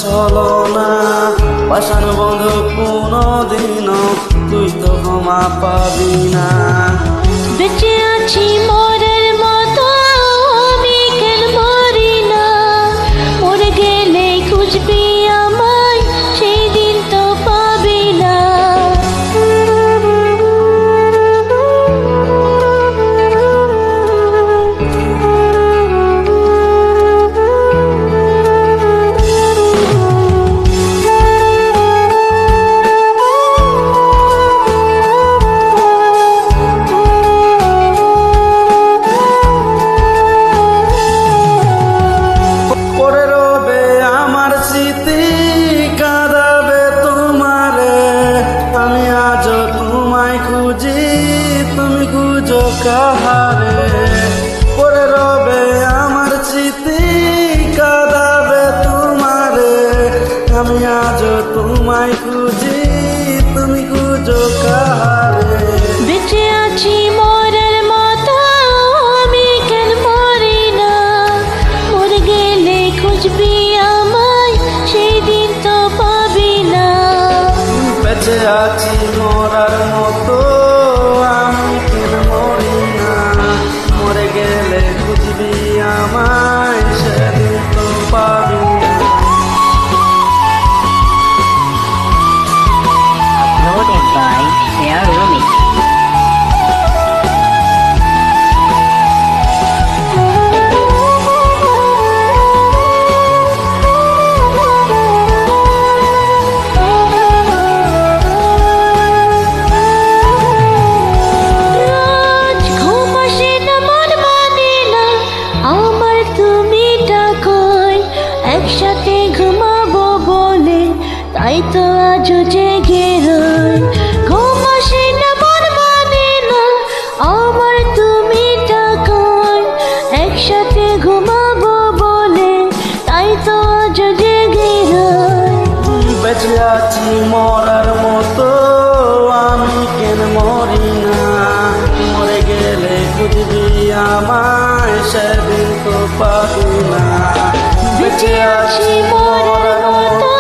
চলো না পাষাণ বন্ধু কোনদিনও তুই তো ক্ষমা পাবি না। বেঁচে আছি মরার মতো আমি কেন মরি না, মরে গেলে খুঁজবি আমায় সেই দিন তো পাবি না। পরে রবে আমার স্মৃতি কাঁদাবে তোমারে, আমি আজ তোমায় খুঁজি তুমি খুঁজো কাহারে। পরে রবে আমার স্মৃতি কাঁদাবে তোমারে, আমি আজ তোমায় খুঁজি তুমি খুঁজো কাহারে। বেঁচে আছি মরার মতো আমি কেন মরি না, মরে গেলে খুঁজবি আমায় সেই দিন তো পাবি না। বেঁচে আছি মরার মতো আমি কেন মরি না, মরে গেলে খুঁজবি আমায় সেদিন তো পাবি না। Uploaded by Share Remix. রোজ ঘুম আসে না মন মানে না, আমার তুমি ডাকোই একসাথে ঘুমাবো বলে, তাই তো আজ জেগে রই। ঘুম আসে না মন মানে না, আমার তুমি ডাকোই একসাথে ঘুমাবো বলে, তাই তো আজ জেগে রই। বেঁচে আছি মরার মতো আমি কেন মরি না, মরে গেলে খুঁজবি আমায় সেদিন তো পাবি না। বেঁচে আছি মরার মতো